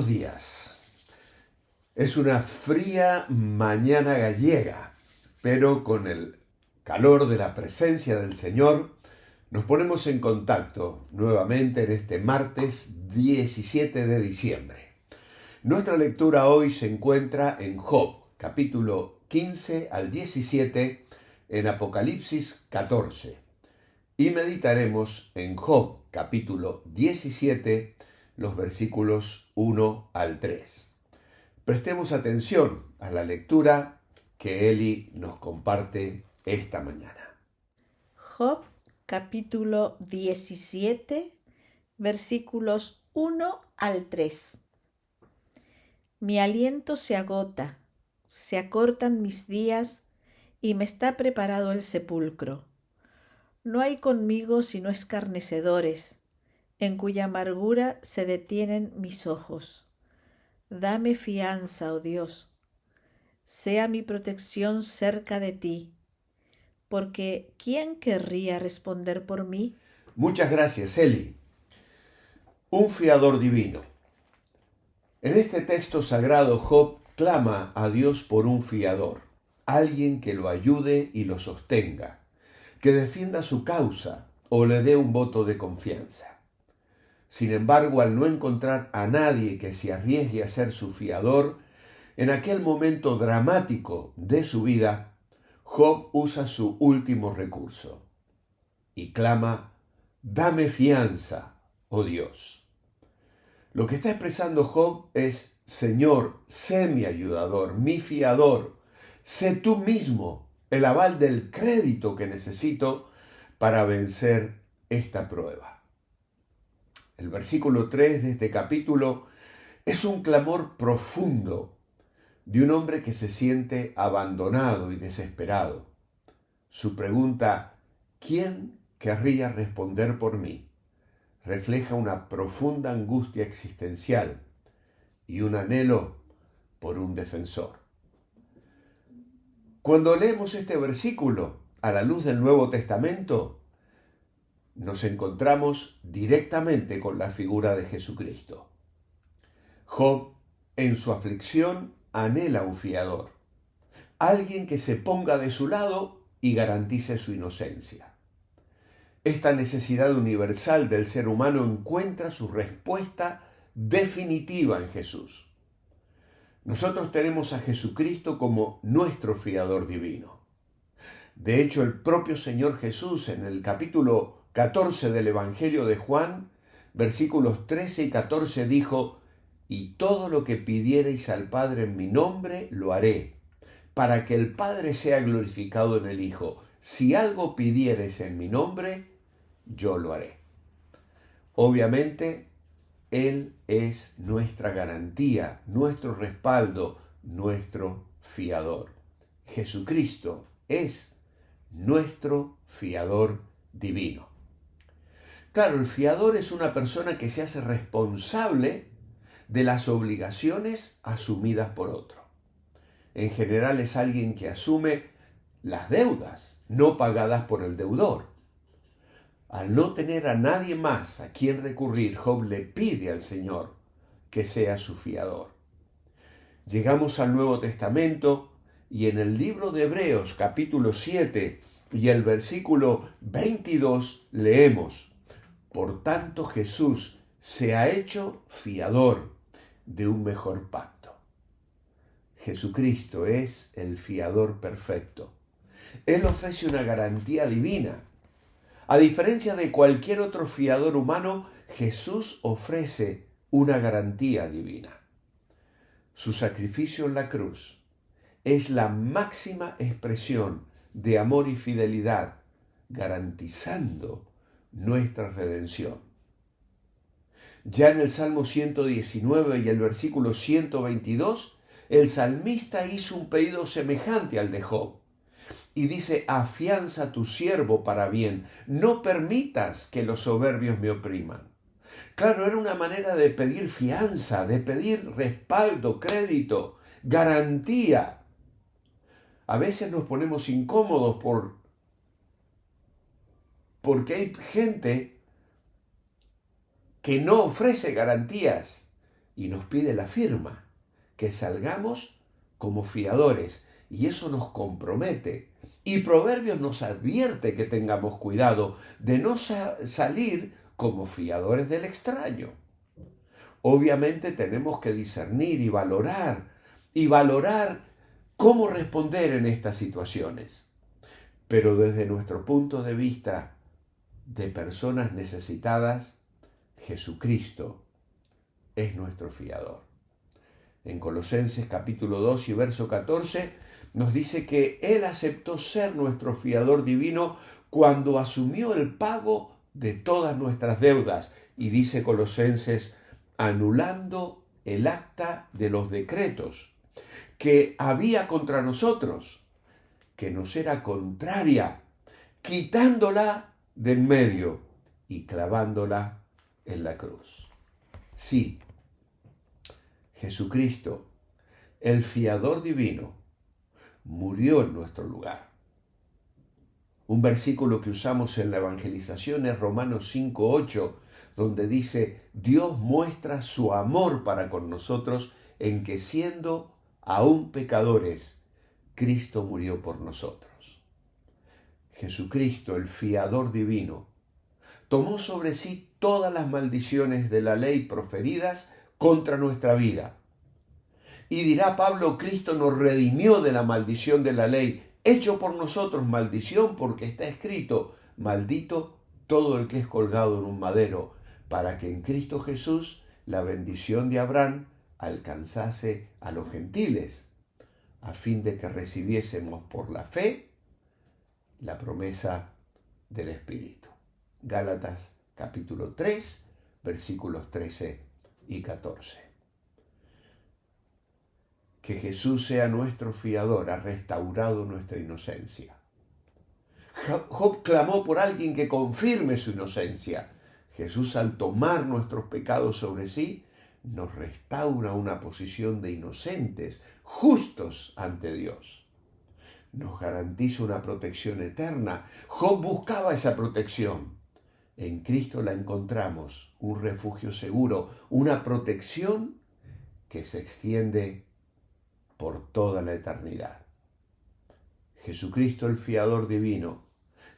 buenos días. Es una fría mañana gallega, pero con el calor de la presencia del Señor nos ponemos en contacto nuevamente en este martes 17 de diciembre. Nuestra lectura hoy se encuentra en Job, capítulo 15 al 17, en Apocalipsis 14. Y meditaremos en Job, capítulo 17, los versículos 1 al 3. Prestemos atención a la lectura que Eli nos comparte esta mañana. Job capítulo 17, versículos 1 al 3. Mi aliento se agota, se acortan mis días y me está preparado el sepulcro. No hay conmigo sino escarnecedores, en cuya amargura se detienen mis ojos. Dame fianza, oh Dios, sea mi protección cerca de ti, porque ¿quién querría responder por mí? Muchas gracias, Eli. Un fiador divino. En este texto sagrado, Job clama a Dios por un fiador, alguien que lo ayude y lo sostenga, que defienda su causa o le dé un voto de confianza. Sin embargo, al no encontrar a nadie que se arriesgue a ser su fiador, en aquel momento dramático de su vida, Job usa su último recurso y clama: dame fianza, oh Dios. Lo que está expresando Job es: Señor, sé mi ayudador, mi fiador, sé tú mismo el aval del crédito que necesito para vencer esta prueba. El versículo 3 de este capítulo es un clamor profundo de un hombre que se siente abandonado y desesperado. Su pregunta, ¿quién querría responder por mí?, refleja una profunda angustia existencial y un anhelo por un defensor. Cuando leemos este versículo a la luz del Nuevo Testamento, nos encontramos directamente con la figura de Jesucristo. Job, en su aflicción, anhela un fiador, alguien que se ponga de su lado y garantice su inocencia. Esta necesidad universal del ser humano encuentra su respuesta definitiva en Jesús. Nosotros tenemos a Jesucristo como nuestro fiador divino. De hecho, el propio Señor Jesús, en el capítulo 14 del Evangelio de Juan, versículos 13 y 14, dijo: y todo lo que pidiereis al Padre en mi nombre, lo haré, para que el Padre sea glorificado en el Hijo. Si algo pidiereis en mi nombre, yo lo haré. Obviamente, Él es nuestra garantía, nuestro respaldo, nuestro fiador. Jesucristo es nuestro fiador divino. Claro, el fiador es una persona que se hace responsable de las obligaciones asumidas por otro. En general es alguien que asume las deudas no pagadas por el deudor. Al no tener a nadie más a quien recurrir, Job le pide al Señor que sea su fiador. Llegamos al Nuevo Testamento y en el libro de Hebreos, capítulo 7 y el versículo 22, leemos: por tanto Jesús se ha hecho fiador de un mejor pacto. Jesucristo es el fiador perfecto. Él ofrece una garantía divina. A diferencia de cualquier otro fiador humano, Jesús ofrece una garantía divina. Su sacrificio en la cruz es la máxima expresión de amor y fidelidad, garantizando nuestra redención. Ya en el Salmo 119 y el versículo 122, el salmista hizo un pedido semejante al de Job. Y dice: afianza a tu siervo para bien, no permitas que los soberbios me opriman. Claro, era una manera de pedir fianza, de pedir respaldo, crédito, garantía. A veces nos ponemos incómodos porque hay gente que no ofrece garantías y nos pide la firma, que salgamos como fiadores, y eso nos compromete. Y Proverbios nos advierte que tengamos cuidado de no salir como fiadores del extraño. Obviamente tenemos que discernir y valorar cómo responder en estas situaciones. Pero desde nuestro punto de vista de personas necesitadas, Jesucristo es nuestro fiador. En Colosenses capítulo 2 y verso 14 nos dice que Él aceptó ser nuestro fiador divino cuando asumió el pago de todas nuestras deudas. Y dice Colosenses, anulando el acta de los decretos que había contra nosotros, que nos era contraria, quitándola del medio y clavándola en la cruz. Sí, Jesucristo, el fiador divino, murió en nuestro lugar. Un versículo que usamos en la evangelización es Romanos 5:8, donde dice, Dios muestra su amor para con nosotros en que siendo aún pecadores, Cristo murió por nosotros. Jesucristo, el fiador divino, tomó sobre sí todas las maldiciones de la ley proferidas contra nuestra vida. Y dirá Pablo, Cristo nos redimió de la maldición de la ley, hecho por nosotros maldición porque está escrito, maldito todo el que es colgado en un madero, para que en Cristo Jesús la bendición de Abraham alcanzase a los gentiles, a fin de que recibiésemos por la fe la promesa del Espíritu. Gálatas capítulo 3, versículos 13 y 14. Que Jesús sea nuestro fiador, ha restaurado nuestra inocencia. Job clamó por alguien que confirme su inocencia. Jesús, al tomar nuestros pecados sobre sí, nos restaura una posición de inocentes, justos ante Dios. Nos garantiza una protección eterna. Job buscaba esa protección. En Cristo la encontramos, un refugio seguro, una protección que se extiende por toda la eternidad. Jesucristo, el fiador divino,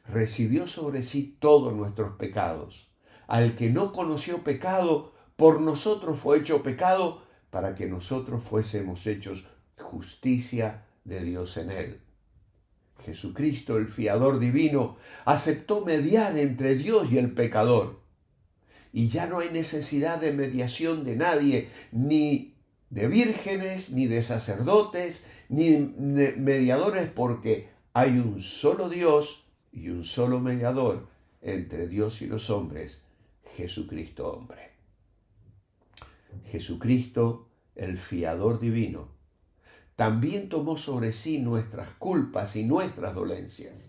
recibió sobre sí todos nuestros pecados. Al que no conoció pecado, por nosotros fue hecho pecado, para que nosotros fuésemos hechos justicia de Dios en él. Jesucristo, el fiador divino, aceptó mediar entre Dios y el pecador. Y ya no hay necesidad de mediación de nadie, ni de vírgenes, ni de sacerdotes, ni de mediadores, porque hay un solo Dios y un solo mediador entre Dios y los hombres, Jesucristo hombre. Jesucristo, el fiador divino, también tomó sobre sí nuestras culpas y nuestras dolencias,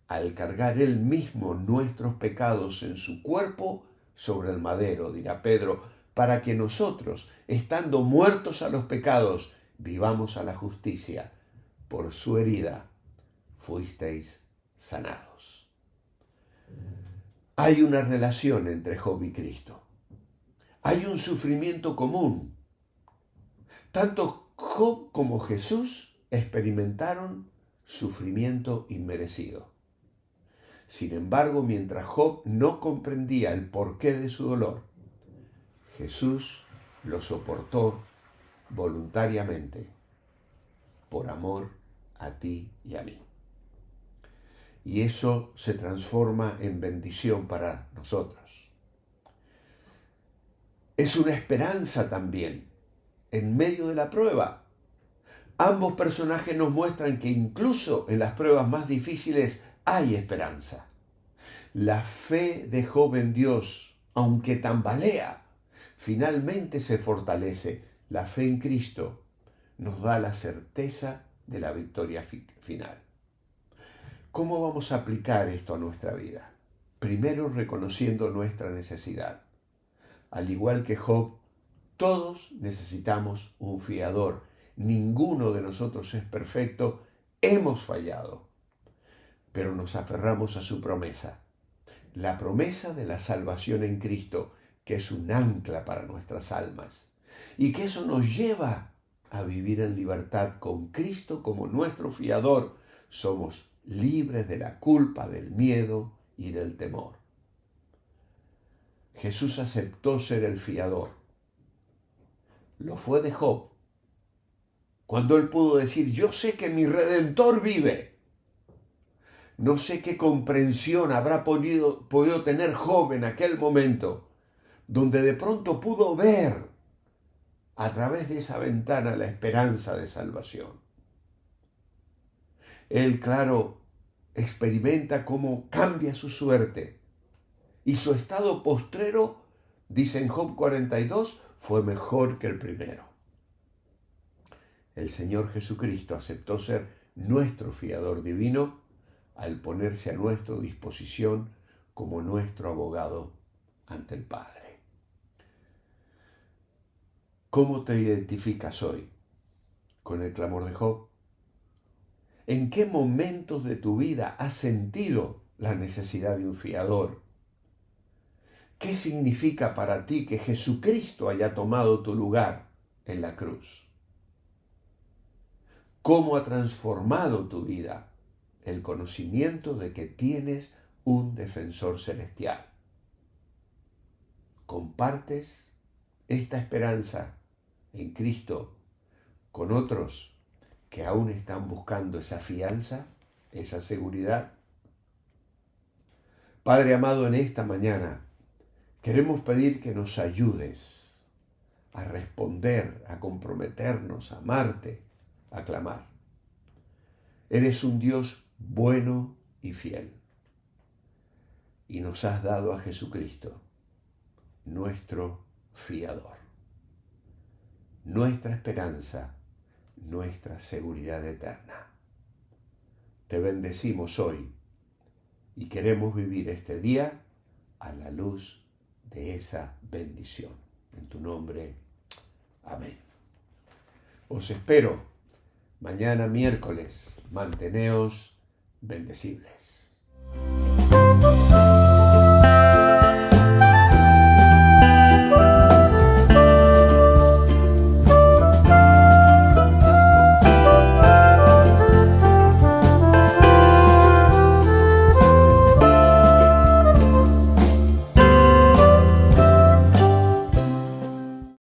al cargar él mismo nuestros pecados en su cuerpo sobre el madero, dirá Pedro, para que nosotros, estando muertos a los pecados, vivamos a la justicia. Por su herida fuisteis sanados. Hay una relación entre Job y Cristo. Hay un sufrimiento común. Tanto Job como Jesús experimentaron sufrimiento inmerecido. Sin embargo, mientras Job no comprendía el porqué de su dolor, Jesús lo soportó voluntariamente por amor a ti y a mí. Y eso se transforma en bendición para nosotros. Es una esperanza también en medio de la prueba. Ambos personajes nos muestran que incluso en las pruebas más difíciles hay esperanza. La fe de Job en Dios, aunque tambalea, finalmente se fortalece. La fe en Cristo nos da la certeza de la victoria final. ¿Cómo vamos a aplicar esto a nuestra vida? Primero, reconociendo nuestra necesidad. Al igual que Job, todos necesitamos un fiador. Ninguno de nosotros es perfecto. Hemos fallado. Pero nos aferramos a su promesa. La promesa de la salvación en Cristo, que es un ancla para nuestras almas. y que eso nos lleva a vivir en libertad con Cristo como nuestro fiador. Somos libres de la culpa, del miedo y del temor. Jesús aceptó ser el fiador. Lo fue de Job, cuando él pudo decir: yo sé que mi Redentor vive. No sé qué comprensión habrá podido tener Job en aquel momento, donde de pronto pudo ver a través de esa ventana la esperanza de salvación. Él, claro, experimenta cómo cambia su suerte y su estado postrero, dice en Job 42, fue mejor que el primero. El Señor Jesucristo aceptó ser nuestro fiador divino al ponerse a nuestra disposición como nuestro abogado ante el Padre. ¿Cómo te identificas hoy con el clamor de Job? ¿En qué momentos de tu vida has sentido la necesidad de un fiador? ¿Qué significa para ti que Jesucristo haya tomado tu lugar en la cruz? ¿Cómo ha transformado tu vida el conocimiento de que tienes un defensor celestial? ¿Compartes esta esperanza en Cristo con otros que aún están buscando esa fianza, esa seguridad? Padre amado, en esta mañana queremos pedir que nos ayudes a responder, a comprometernos, a amarte, a clamar. Eres un Dios bueno y fiel. Y nos has dado a Jesucristo, nuestro fiador, nuestra esperanza, nuestra seguridad eterna. Te bendecimos hoy y queremos vivir este día a la luz de esa bendición. En tu nombre, amén. Os espero mañana miércoles. Manteneos bendecibles.